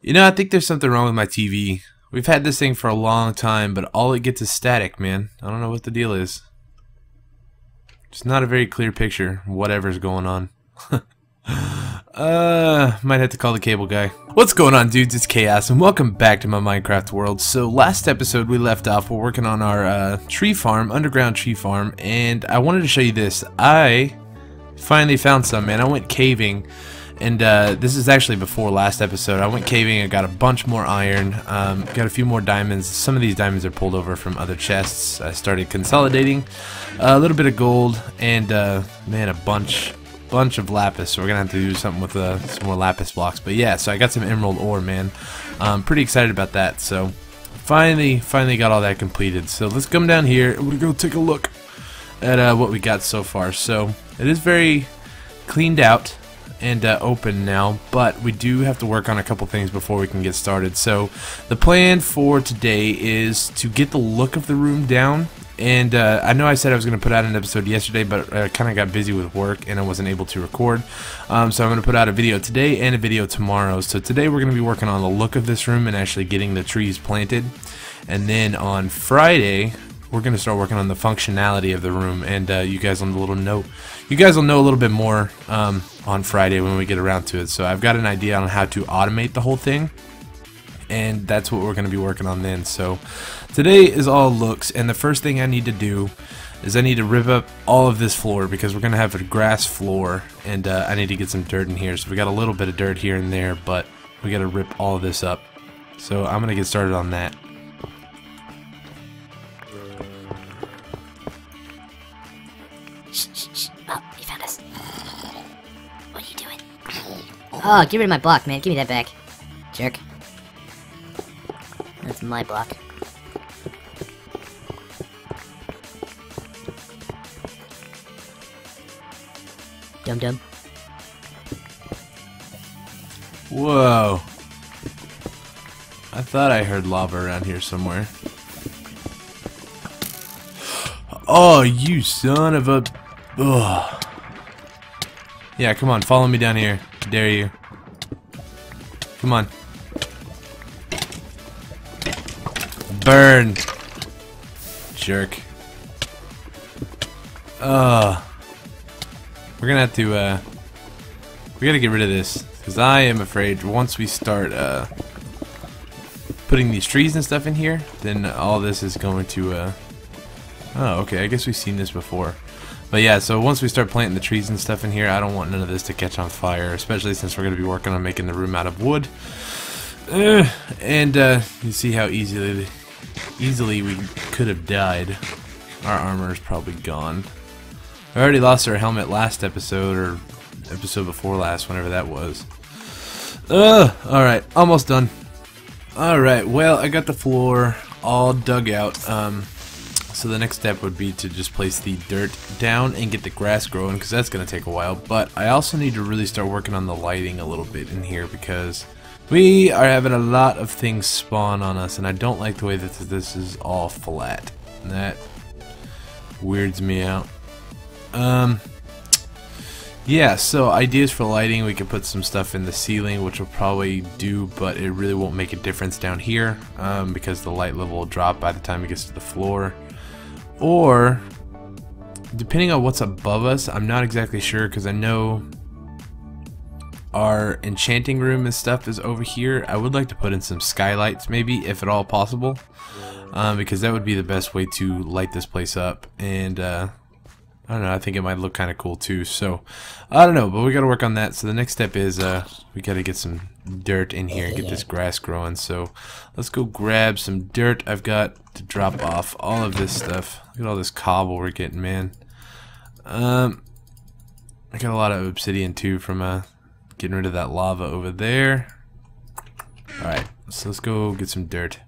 You know, I think there's something wrong with my TV. We've had this thing for a long time, but all it gets is static, man. I don't know what the deal is. It's not a very clear picture, whatever's going on. Might have to call the cable guy. What's going on, dudes? It's Chaos, and welcome back to my Minecraft world. So last episode we left off, we're working on our tree farm, underground tree farm, and I wanted to show you this. I finally found some, man. I went caving, and this is actually before last episode. I went caving, I got a bunch more iron, got a few more diamonds. Some of these diamonds are pulled over from other chests. I started consolidating a little bit of gold, and man, a bunch of lapis, so we're gonna have to do something with some more lapis blocks. But yeah, so I got some emerald ore, man. I'm pretty excited about that. So finally got all that completed. So let's come down here and we'll go take a look at what we got so far. So it is very cleaned out and open now, but we do have to work on a couple things before we can get started. So the plan for today is to get the look of the room down. And I know I said I was going to put out an episode yesterday, but I kind of got busy with work and I wasn't able to record. So I'm going to put out a video today and a video tomorrow. So today we're going to be working on the look of this room and actually getting the trees planted. And then on Friday, we're going to start working on the functionality of the room. And you guys will know a little bit more on Friday when we get around to it. So I've got an idea on how to automate the whole thing, and that's what we're going to be working on then. So today is all looks, and the first thing I need to do is I need to rip up all of this floor because we're going to have a grass floor, and I need to get some dirt in here. So we got a little bit of dirt here and there, but we got to rip all of this up. So I'm going to get started on that. Shh. Oh, he found us. What are you doing? Oh, get rid of my block, man. Give me that back. Jerk. That's my block. Dum-dum. Whoa. I thought I heard lava around here somewhere. Oh, you son of a... Ugh. Yeah, come on, follow me down here. I dare you. Come on. Burn. Jerk. We're gonna have to, we gotta get rid of this, because I am afraid once we start, putting these trees and stuff in here, then all this is going to, oh, okay, I guess we've seen this before. But yeah, so once we start planting the trees and stuff in here, I don't want none of this to catch on fire, especially since we're going to be working on making the room out of wood. And you see how easily we could have died. Our armor is probably gone. I already lost our helmet last episode, or episode before last, whenever that was. Alright, almost done. Alright, well, I got the floor all dug out. So the next step would be to just place the dirt down and get the grass growing, because that's going to take a while. But I also need to really start working on the lighting a little bit in here, because we are having a lot of things spawn on us, and I don't like the way that this is all flat. And that weirds me out. Yeah, so ideas for lighting, we could put some stuff in the ceiling, which will probably do, but it really won't make a difference down here, because the light level will drop by the time it gets to the floor. Or, depending on what's above us, I'm not exactly sure, because I know our enchanting room and stuff is over here. I would like to put in some skylights, maybe, if at all possible, because that would be the best way to light this place up. And I don't know, I think it might look kind of cool too. So I don't know, but we got to work on that. So the next step is we got to get some dirt in here and get this grass growing. So let's go grab some dirt. I've got to drop off all of this stuff. Look at all this cobble we're getting, man. I got a lot of obsidian too from getting rid of that lava over there. Alright, so let's go get some dirt.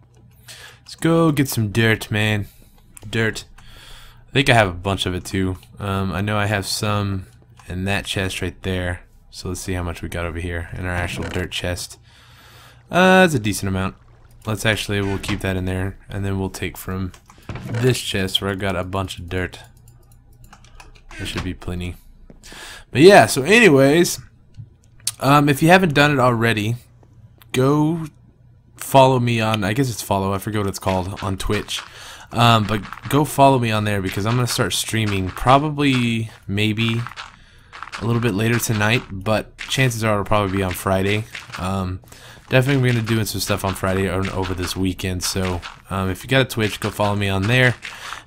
Let's go get some dirt, man. Dirt. I think I have a bunch of it too. I know I have some in that chest right there. So let's see how much we got over here in our actual dirt chest. It's a decent amount. We'll keep that in there, and then we'll take from this chest where I've got a bunch of dirt. There should be plenty. But yeah, so anyways, if you haven't done it already, go follow me on, I guess it's follow, I forget what it's called, on Twitch. But go follow me on there because I'm going to start streaming probably, maybe a little bit later tonight, but chances are it'll probably be on Friday. Definitely going to be doing some stuff on Friday or over this weekend, so if you got a Twitch, go follow me on there,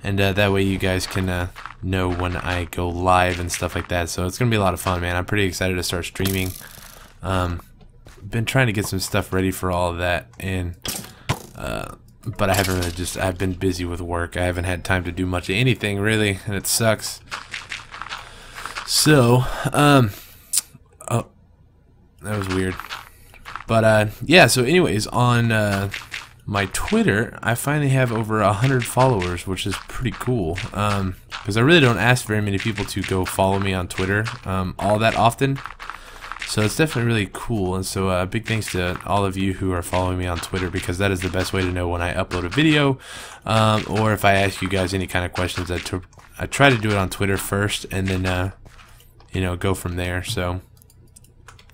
and that way you guys can know when I go live and stuff like that. So it's going to be a lot of fun, man. I'm pretty excited to start streaming. Been trying to get some stuff ready for all of that, and but I haven't really I've been busy with work. I haven't had time to do much of anything really, and it sucks. So oh, that was weird. But yeah, so anyways, on my Twitter, I finally have over 100 followers, which is pretty cool. Because I really don't ask very many people to go follow me on Twitter all that often. So it's definitely really cool, and so big thanks to all of you who are following me on Twitter, because that is the best way to know when I upload a video, or if I ask you guys any kind of questions. I try to do it on Twitter first, and then you know, go from there. So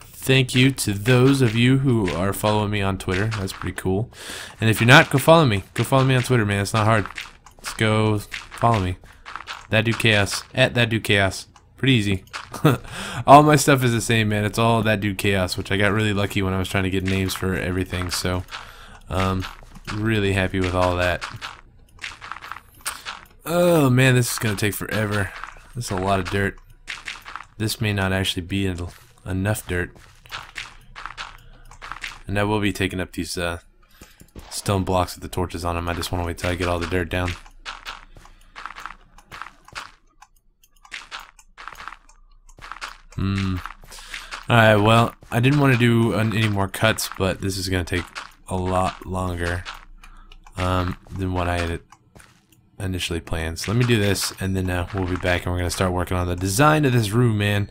thank you to those of you who are following me on Twitter. That's pretty cool. And if you're not, go follow me. Go follow me on Twitter, man. It's not hard. Let's go follow me. ThatDudeChaos at ThatDudeChaos. Pretty easy. All my stuff is the same, man. It's all ThatDudeChaos, which I got really lucky when I was trying to get names for everything. So, really happy with all that. Oh man, this is gonna take forever. This is a lot of dirt. This may not actually be enough dirt, and I will be taking up these stone blocks with the torches on them. I just want to wait till I get all the dirt down. Alright, well, I didn't want to do any more cuts, but this is going to take a lot longer than what I had initially planned. So let me do this, and then we'll be back, and we're going to start working on the design of this room, man.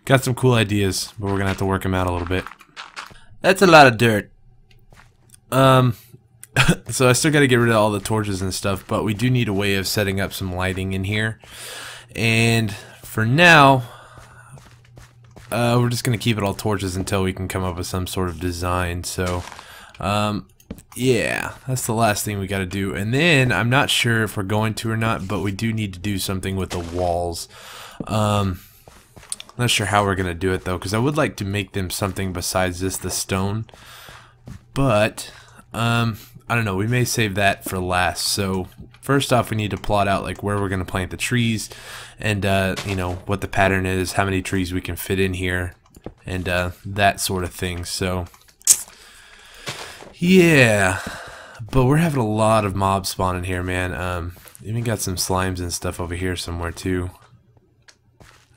Got some cool ideas, but we're going to have to work them out a little bit. That's a lot of dirt. So I still got to get rid of all the torches and stuff, but we do need a way of setting up some lighting in here. And for now, we're just going to keep it all torches until we can come up with some sort of design. So, yeah, that's the last thing we got to do. And then, I'm not sure if we're going to or not, but we do need to do something with the walls. Not sure how we're going to do it, though, because I would like to make them something besides just the stone. But, I don't know, we may save that for last. So, first off, we need to plot out like where we're going to plant the trees, and you know, what the pattern is, how many trees we can fit in here, and that sort of thing. So yeah, but we're having a lot of mobs spawning here, man. Even got some slimes and stuff over here somewhere too.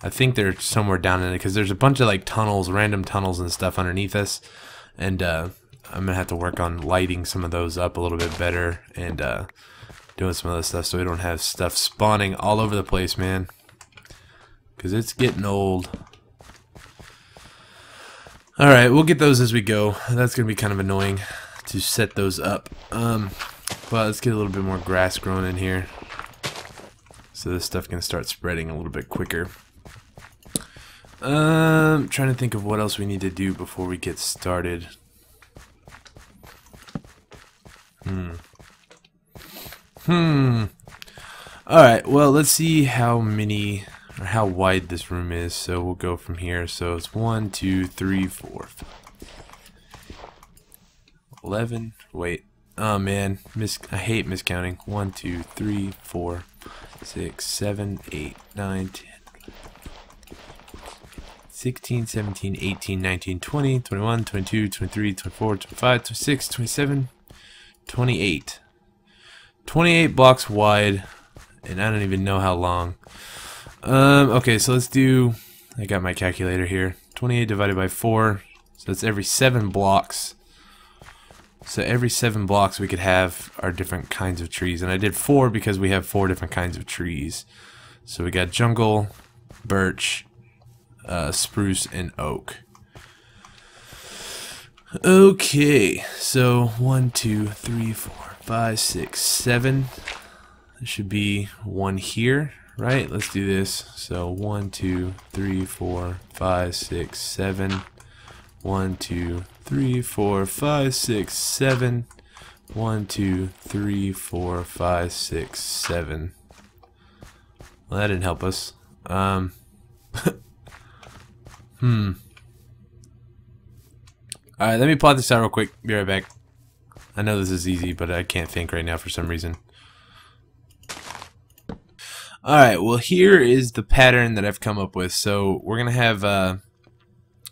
I think they're somewhere down in it, because there's a bunch of like tunnels, random tunnels and stuff underneath us, and I'm gonna have to work on lighting some of those up a little bit better, and doing some other stuff so we don't have stuff spawning all over the place, man, because it's getting old. Alright, we'll get those as we go. That's gonna be kind of annoying to set those up, but let's get a little bit more grass growing in here so this stuff can start spreading a little bit quicker. Trying to think of what else we need to do before we get started. Alright, well, let's see how many, or how wide this room is. So we'll go from here. So it's 1, 2, 3, 4, 5, 11. Wait. Oh man, I hate miscounting. 1, 2, 3, 4, 6, 7, 8, 9, 10, 16, 17, 18, 19, 20, 21, 22, 23, 24, 25, 26, 27, 28. 28 blocks wide, and I don't even know how long. Okay, so let's do, I got my calculator here. 28 divided by 4, so it's every 7 blocks. So every 7 blocks we could have our different kinds of trees, and I did 4 because we have 4 different kinds of trees. So we got jungle, birch, spruce, and oak. Okay, so 1, 2, 3, 4, 5, 6, 7. There should be one here, right? Let's do this. So 1, 2, 3, 4, 5, 6, 7. 1, 2, 3, 4, 5, 6, 7. 1, 2, 3, 4, 5, 6, 7. Well, that didn't help us. Alright, let me plot this out real quick. Be right back. I know this is easy, but I can't think right now for some reason. Alright, well here is the pattern that I've come up with. So we're going to have,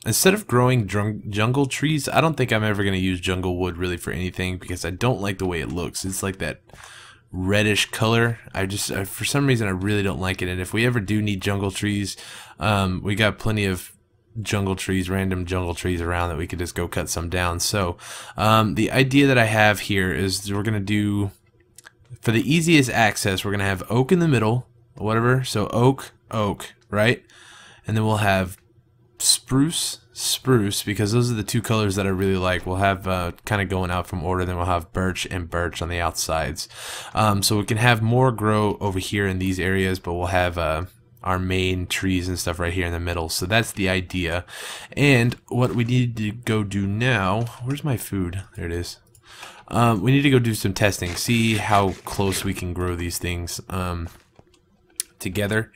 instead of growing jungle trees, I don't think I'm ever going to use jungle wood really for anything because I don't like the way it looks. It's like that reddish color. For some reason I really don't like it, and if we ever do need jungle trees, we got plenty of jungle trees, random jungle trees around that we could just go cut some down. So the idea that I have here is we're gonna do, for the easiest access, we're gonna have oak in the middle, whatever, so oak, right, and then we'll have spruce, because those are the two colors that I really like. We'll have kind of going out from order, then we'll have birch and birch on the outsides. So we can have more grow over here in these areas, but we'll have our main trees and stuff right here in the middle. So that's the idea. And what we need to go do now, where's my food? There it is. We need to go do some testing, see how close we can grow these things together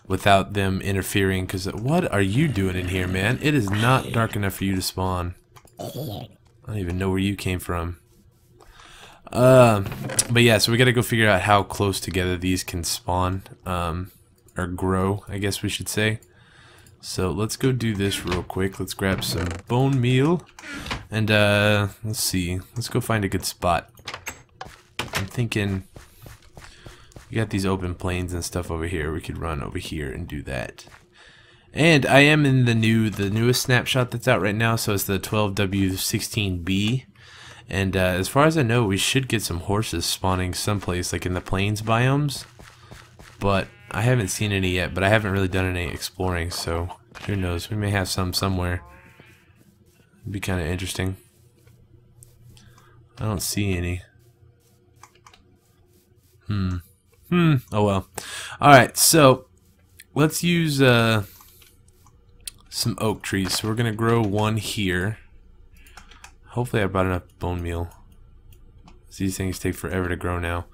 without them interfering, because what are you doing in here, man? It is not dark enough for you to spawn. I don't even know where you came from. But yeah, so we gotta go figure out how close together these can spawn, or grow, I guess we should say. So let's go do this real quick. Let's grab some bone meal, and let's see. Let's go find a good spot. I'm thinking, we got these open plains and stuff over here. We could run over here and do that. And I am in the newest snapshot that's out right now, so it's the 12W16B. And as far as I know, we should get some horses spawning someplace, like in the plains biomes. But I haven't seen any yet, but I haven't really done any exploring, so who knows? We may have some somewhere. It'd be kind of interesting. I don't see any. Oh well. Alright, so let's use some oak trees. So we're gonna grow one here. Hopefully I brought enough bone meal. These things take forever to grow now.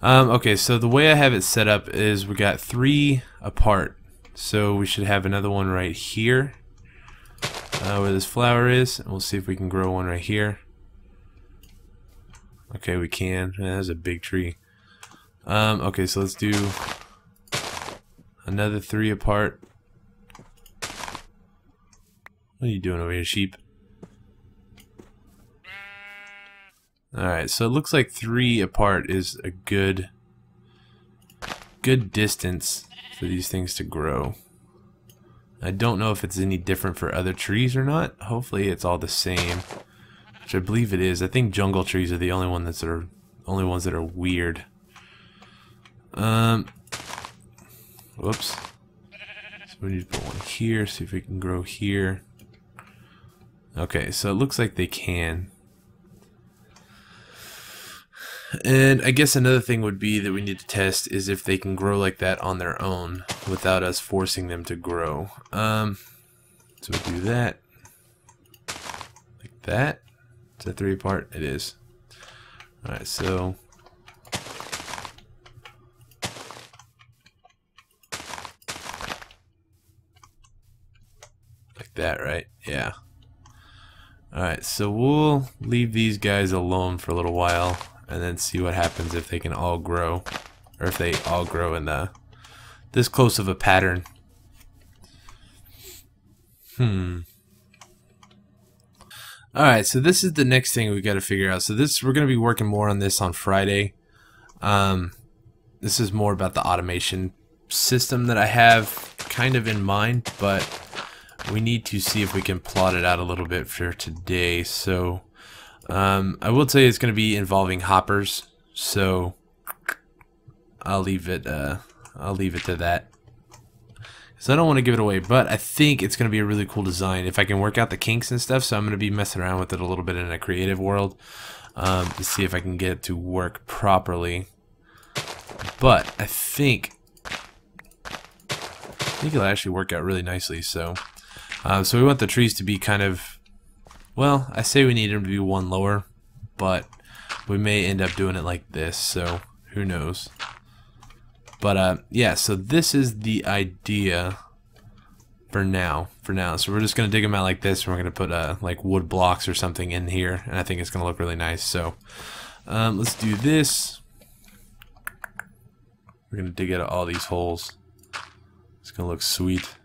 Okay, so the way I have it set up is we got 3 apart. So we should have another one right here, where this flower is, and we'll see if we can grow one right here. Okay, we can. That's a big tree. Okay, so let's do another 3 apart. What are you doing over here, sheep? Alright, so it looks like 3 apart is a good distance for these things to grow. I don't know if it's any different for other trees or not. Hopefully it's all the same, which I believe it is. I think jungle trees are the only ones that are weird. Whoops. So we need to put one here, see if we can grow here. Okay, so it looks like they can. And I guess another thing would be that we need to test is if they can grow like that on their own without us forcing them to grow. So we do that. Like that. Is that 3 apart? It is. Alright, so like that, right? Yeah. Alright, so we'll leave these guys alone for a little while and then see what happens if they can all grow, or if they all grow in this close of a pattern. Alright, so this is the next thing we got to figure out. So we're going to be working more on this on Friday. This is more about the automation system that I have kind of in mind, but we need to see if we can plot it out a little bit for today. So I will tell you it's going to be involving hoppers, so I'll leave it to that, because I don't want to give it away, but I think it's going to be a really cool design if I can work out the kinks and stuff. So I'm going to be messing around with it a little bit in a creative world to see if I can get it to work properly. But I think it'll actually work out really nicely. So we want the trees to be kind of Well, I say we need them to be one lower, but we may end up doing it like this, so who knows. But yeah, so this is the idea for now. So we're just gonna dig them out like this, and we're gonna put like wood blocks or something in here, and I think it's gonna look really nice. So let's do this. We're gonna dig out all these holes. It's gonna look sweet.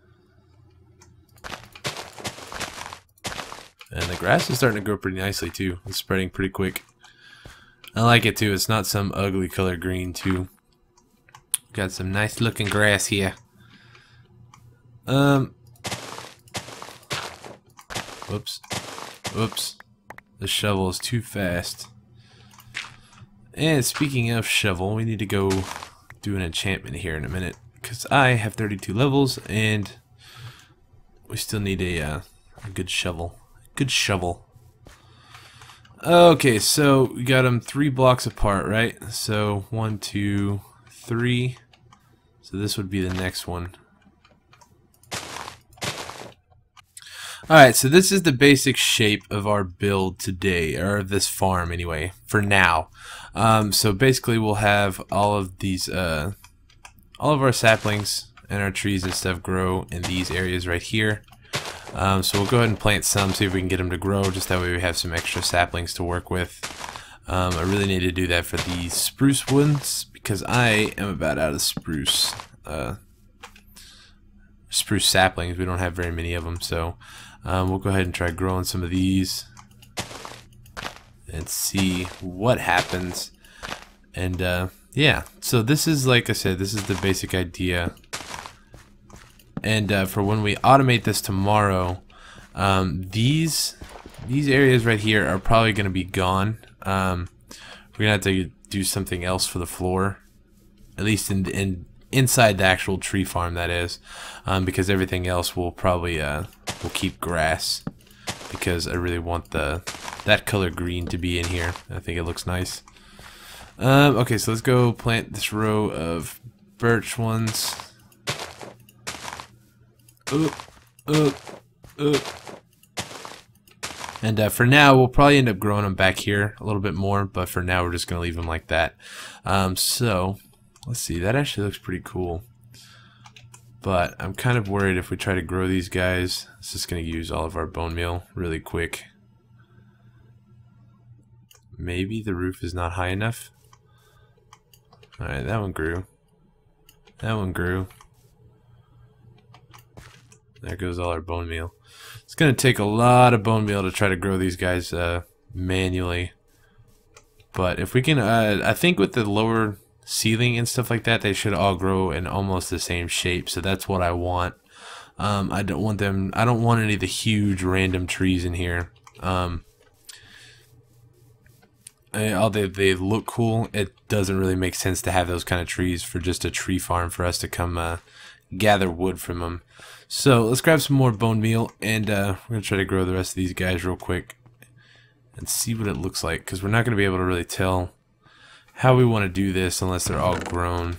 And the grass is starting to grow pretty nicely too. It's spreading pretty quick. I like it too. It's not some ugly color green too. Got some nice looking grass here. Whoops. The shovel is too fast. And speaking of shovel, we need to go do an enchantment here in a minute, because I have 32 levels and we still need a good shovel. Okay, so we got them 3 blocks apart, right? So 1, 2, 3. So this would be the next one. Alright, so this is the basic shape of our build today, or of this farm anyway, for now. So basically we'll have all of these, all of our saplings and our trees and stuff grow in these areas right here. So we'll go ahead and plant some, see if we can get them to grow, just that way we have some extra saplings to work with. I really need to do that for the spruce ones, because I am about out of spruce saplings. We don't have very many of them, so we'll go ahead and try growing some of these and see what happens. And yeah, so this is, like I said, this is the basic idea. And for when we automate this tomorrow, these areas right here are probably going to be gone. We're gonna have to do something else for the floor, at least inside the actual tree farm, that is, because everything else will probably will keep grass, because I really want that color green to be in here. I think it looks nice. Okay, so let's go plant this row of birch ones. And for now, we'll probably end up growing them back here a little bit more, but for now, we're just going to leave them like that. So, let's see. That actually looks pretty cool. But I'm kind of worried if we try to grow these guys, it's just going to use all of our bone meal really quick. Maybe the roof is not high enough. Alright, that one grew. That one grew. There goes all our bone meal. It's going to take a lot of bone meal to try to grow these guys manually. But if we can, I think with the lower ceiling and stuff like that, they should all grow in almost the same shape. So that's what I want. I don't want any of the huge random trees in here. They look cool. It doesn't really make sense to have those kind of trees for just a tree farm for us to come gather wood from them. So let's grab some more bone meal, and we're going to try to grow the rest of these guys real quick and see what it looks like, because we're not going to be able to really tell how we want to do this unless they're all grown.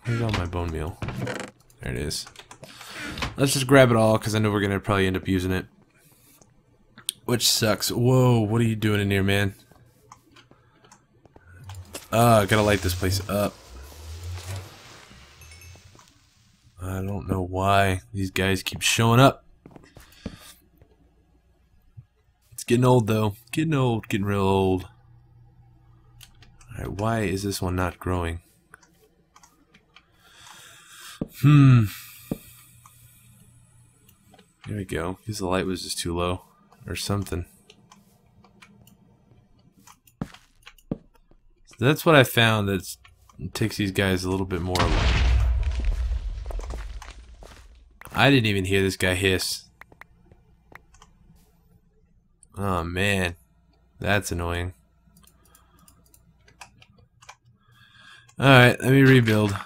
Where's all my bone meal? There it is. Let's just grab it all, because I know we're going to probably end up using it, which sucks. Whoa, what are you doing in here, man? I gotta light this place up. I don't know why these guys keep showing up. It's getting old though. Getting old, getting real old. Alright, why is this one not growing? There we go. Because the light was just too low. Or something. So that's what I found. It takes these guys a little bit more. I didn't even hear this guy hiss. Oh man, that's annoying. Alright, let me rebuild.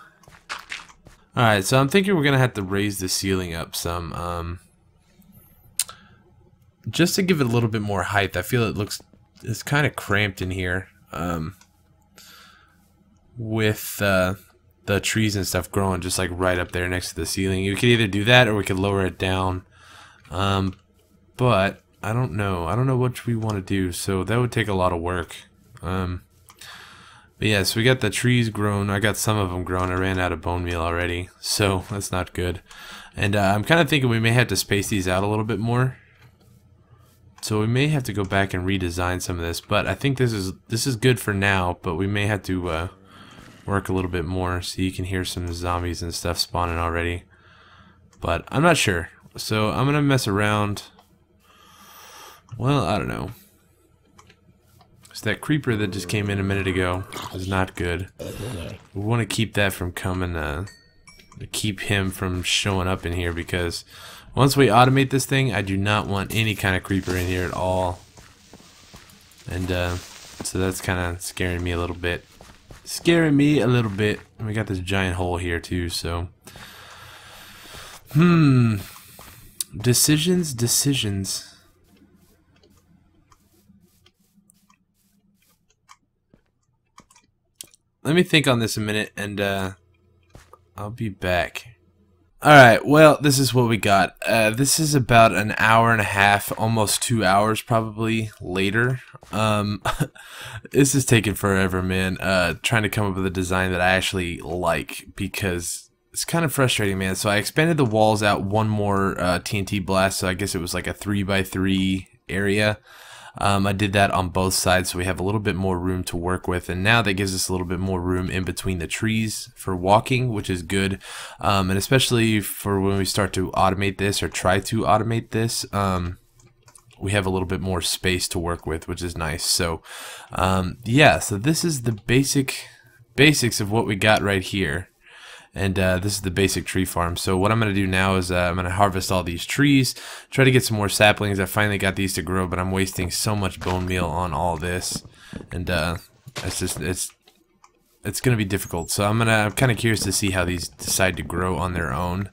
Alright, so I'm thinking we're gonna have to raise the ceiling up some, just to give it a little bit more height. I feel it's kind of cramped in here, with the trees and stuff growing just like right up there next to the ceiling. You could either do that or we could lower it down, but I don't know. I don't know what we want to do, so that would take a lot of work. But yeah, so we got the trees grown. I got some of them grown. I ran out of bone meal already, so that's not good. And I'm kind of thinking we may have to space these out a little bit more. So we may have to go back and redesign some of this, but I think this is good for now, but we may have to work a little bit more. So you can hear some zombies and stuff spawning already. But I'm not sure. So I'm going to mess around. Well, I don't know. So that creeper that just came in a minute ago is not good. We want to keep that from coming, keep him from showing up in here, because once we automate this thing, I do not want any kind of creeper in here at all. And so that's kind of scaring me a little bit. And we got this giant hole here too, so. Decisions. Let me think on this a minute, and I'll be back. Alright, well, this is what we got. This is about an hour and a half, almost 2 hours probably later. This is taking forever, man. Trying to come up with a design that I actually like, because it's kind of frustrating, man. So I expanded the walls out one more TNT blast, so I guess it was like a 3x3 area. I did that on both sides, so we have a little bit more room to work with, and now that gives us a little bit more room in between the trees for walking, which is good. And especially for when we start to automate this, or try to automate this, we have a little bit more space to work with, which is nice. So yeah, so this is the basics of what we got right here. And this is the basic tree farm. So what I'm going to do now is I'm going to harvest all these trees, try to get some more saplings. I finally got these to grow, but I'm wasting so much bone meal on all this, and it's going to be difficult. So I'm kind of curious to see how these decide to grow on their own,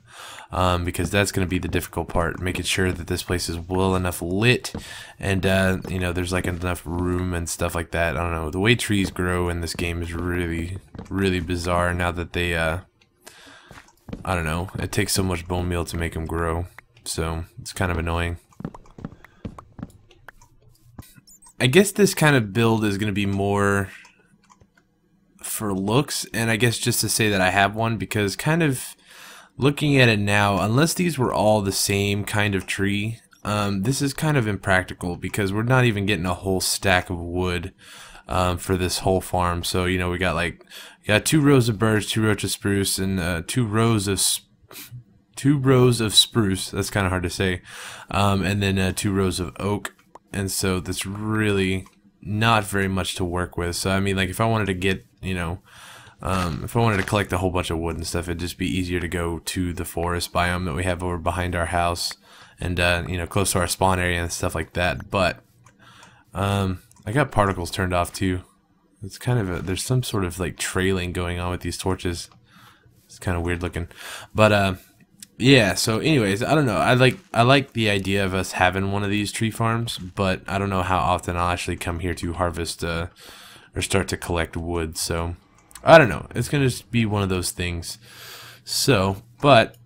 because that's going to be the difficult part, making sure that this place is well enough lit, and you know, there's like enough room and stuff like that. I don't know. The way trees grow in this game is really bizarre now that they I don't know, it takes so much bone meal to make them grow, so it's kind of annoying. I guess this kind of build is going to be more for looks, and I guess just to say that I have one, because kind of looking at it now, unless these were all the same kind of tree, this is kind of impractical, because we're not even getting a whole stack of wood for this whole farm. So, you know, we got 2 rows of birch, 2 rows of spruce, and 2 rows of spruce. That's kind of hard to say. And then 2 rows of oak. And so that's really not very much to work with. So I mean, like, if I wanted to get, you know, if I wanted to collect a whole bunch of wood and stuff, it'd just be easier to go to the forest biome that we have over behind our house, and you know, close to our spawn area and stuff like that. But I got particles turned off too. It's kind of there's some sort of like trailing going on with these torches. It's kind of weird looking, but yeah. So anyways, I don't know. I like the idea of us having one of these tree farms, but I don't know how often I'll actually come here to harvest or start to collect wood. So I don't know. It's gonna just be one of those things. So, but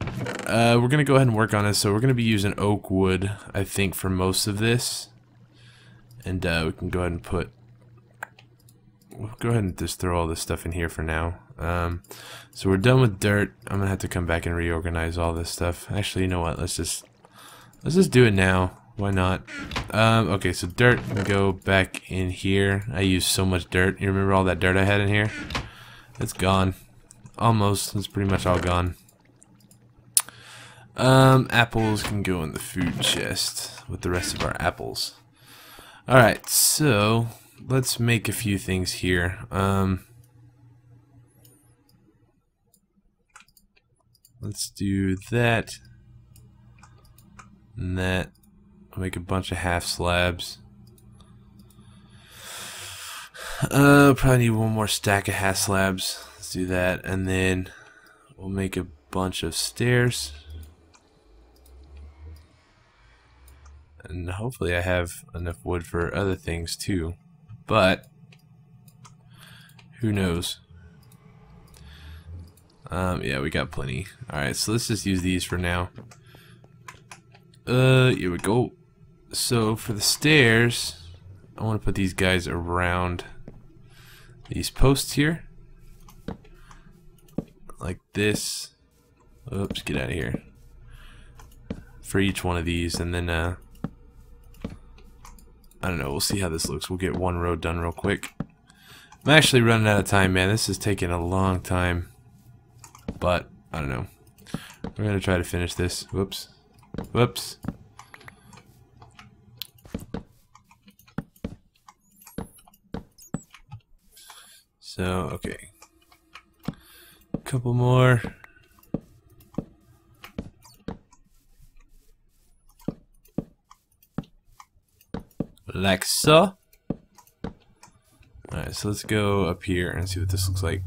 we're gonna go ahead and work on it. So we're gonna be using oak wood, I think, for most of this. And we can go ahead and we'll go ahead and just throw all this stuff in here for now. So we're done with dirt. I'm gonna have to come back and reorganize all this stuff. Actually, you know what? Let's just do it now. Why not? Okay, so dirt can go back in here. I used so much dirt. You remember all that dirt I had in here? It's gone. Almost. It's pretty much all gone. Apples can go in the food chest with the rest of our apples. Alright, so let's make a few things here. Let's do that and that. I'll make a bunch of half slabs. Probably need one more stack of half slabs. Let's do that, and then we'll make a bunch of stairs. And hopefully I have enough wood for other things too, but who knows? Yeah, we got plenty. Alright, so let's just use these for now. Here we go. So for the stairs, I want to put these guys around these posts here, like this. Oops, get out of here. For each one of these, and then I don't know, we'll see how this looks. We'll get one row done real quick. I'm actually running out of time, man. This is taking a long time, but I don't know. We're gonna try to finish this. Whoops. Whoops. So, okay. A couple more. Like so. Alright, so let's go up here and see what this looks like.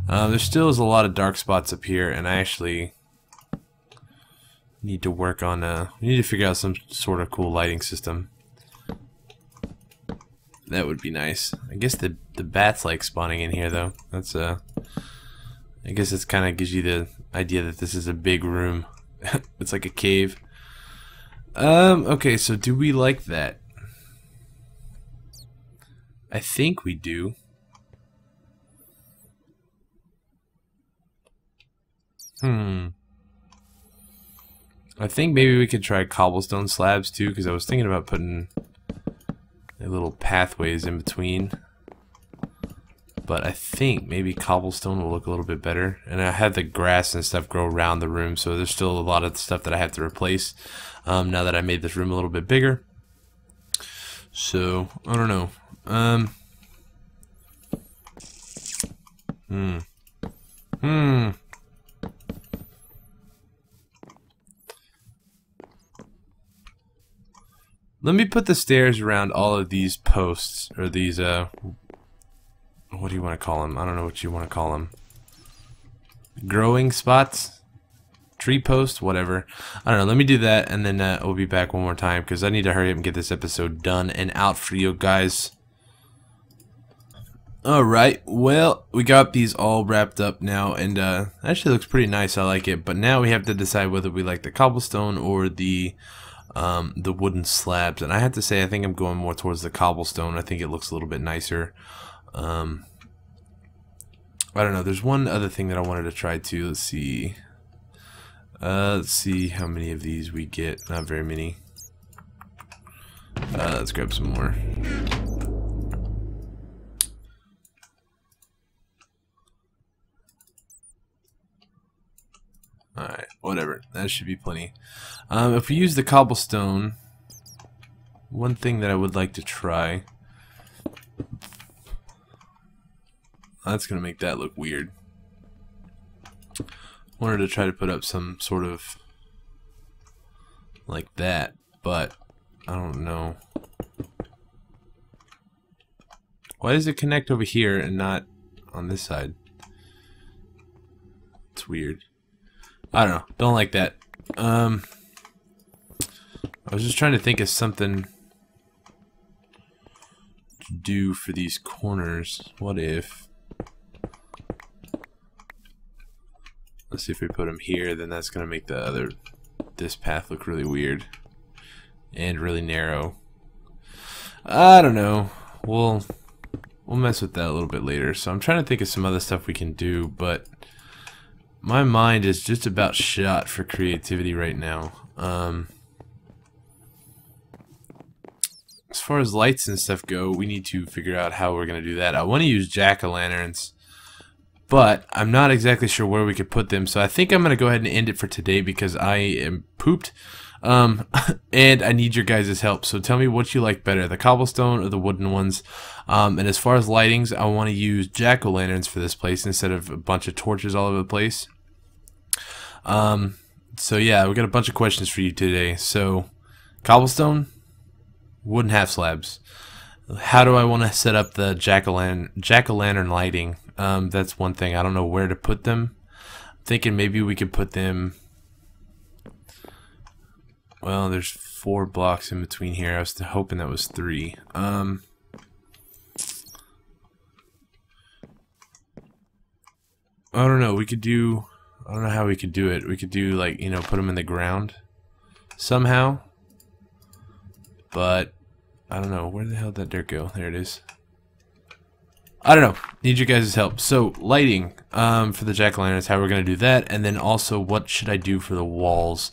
There still is a lot of dark spots up here, and I actually need to work on, we need to figure out some sort of cool lighting system. That would be nice. I guess the bats like spawning in here, though. That's, I guess it kind of gives you the idea that this is a big room. It's like a cave. Okay, so do we like that? I think we do. I think maybe we could try cobblestone slabs too, because I was thinking about putting little pathways in between. But I think maybe cobblestone will look a little bit better. And I had the grass and stuff grow around the room, so there's still a lot of stuff that I have to replace now that I made this room a little bit bigger. So, I don't know. Let me put the stairs around all of these posts, or these, what do you want to call them? I don't know what you want to call them. Growing spots? Tree posts? Whatever. I don't know. Let me do that, and then we'll be back one more time, because I need to hurry up and get this episode done and out for you guys. Alright, well, we got these all wrapped up now, and actually looks pretty nice. I like it, but now we have to decide whether we like the cobblestone or the wooden slabs, and I have to say I think I'm going more towards the cobblestone. I think it looks a little bit nicer. I don't know, there's one other thing that I wanted to try too. Let's see how many of these we get. Not very many. Let's grab some more. Alright, whatever. That should be plenty. If we use the cobblestone, one thing that I would like to try... That's going to make that look weird. Wanted to try to put up some sort of... like that, but I don't know. Why does it connect over here and not on this side? It's weird. I don't know. Don't like that. I was just trying to think of something to do for these corners. What if... Let's see if we put them here, then that's going to make this path look really weird. And really narrow. I don't know. We'll mess with that a little bit later. So I'm trying to think of some other stuff we can do, but... my mind is just about shot for creativity right now. As far as lights and stuff go, we need to figure out how we're going to do that. I want to use jack-o'-lanterns, but I'm not exactly sure where we could put them. So I think I'm going to go ahead and end it for today because I am pooped. And I need your guys' help. So tell me what you like better, the cobblestone or the wooden ones. And as far as lightings, I want to use jack-o'-lanterns for this place instead of a bunch of torches all over the place. So yeah, we got a bunch of questions for you today. So, cobblestone, wooden half slabs. How do I want to set up the jack-o'-lantern lighting? That's one thing. I don't know where to put them. I'm thinking maybe we could put them... Well, there's 4 blocks in between here. I was hoping that was 3. I don't know. We could do... I don't know how we could do it. We could do, like, you know, put them in the ground somehow. but I don't know. Where the hell did that dirt go? There it is. I don't know. Need your guys' help. So, lighting for the jack-o'-lanterns, how we're going to do that, and then also what should I do for the walls?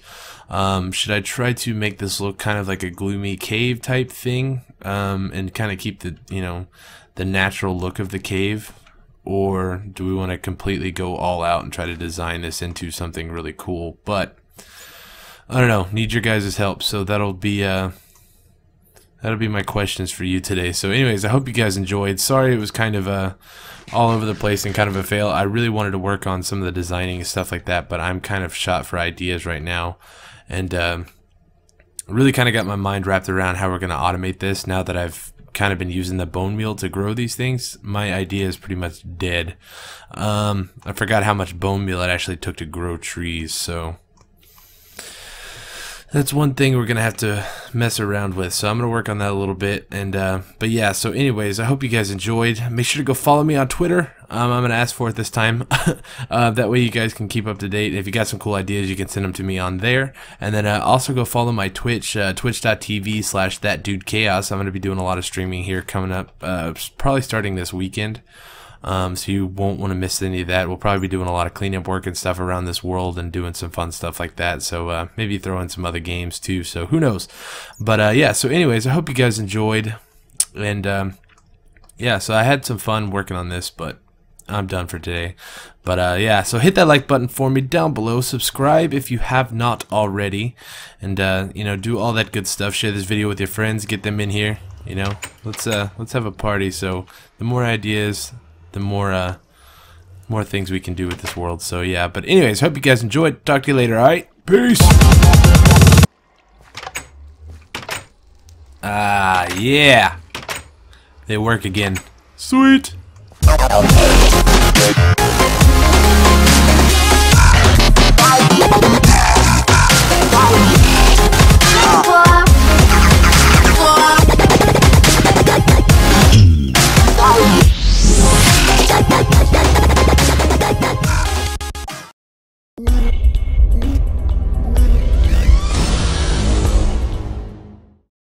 Should I try to make this look kind of like a gloomy cave type thing, and kind of keep the, you know, the natural look of the cave? Or do we want to completely go all out and try to design this into something really cool? But I don't know. Need your guys' help. So that'll be my questions for you today. So anyways, I hope you guys enjoyed. Sorry it was kind of all over the place and kind of a fail. I really wanted to work on some of the designing and stuff like that, but I'm kind of shot for ideas right now. And really kind of got my mind wrapped around how we're going to automate this now that I've kind of been using the bone meal to grow these things. My idea is pretty much dead. I forgot how much bone meal it actually took to grow trees, so that's one thing we're gonna have to mess around with. So I'm gonna work on that a little bit. And but yeah, so anyways, I hope you guys enjoyed. Make sure to go follow me on Twitter. I'm gonna ask for it this time. That way you guys can keep up to date. If you got some cool ideas, you can send them to me on there. And then also go follow my Twitch, twitch.tv/ThatDudeChaos. I'm gonna be doing a lot of streaming here coming up, probably starting this weekend. So you won't want to miss any of that. We'll probably be doing a lot of cleanup work and stuff around this world and doing some fun stuff like that. So maybe throw in some other games too. So who knows? But yeah, so anyways, I hope you guys enjoyed. And yeah, so I had some fun working on this, but I'm done for today. But yeah, so hit that like button for me down below. Subscribe if you have not already. And you know, do all that good stuff. Share this video with your friends. Get them in here. You know, let's have a party. So the more ideas, the more things we can do with this world. So yeah, but anyways, hope you guys enjoyed. Talk to you later. All right, peace. Yeah, they work again. Sweet.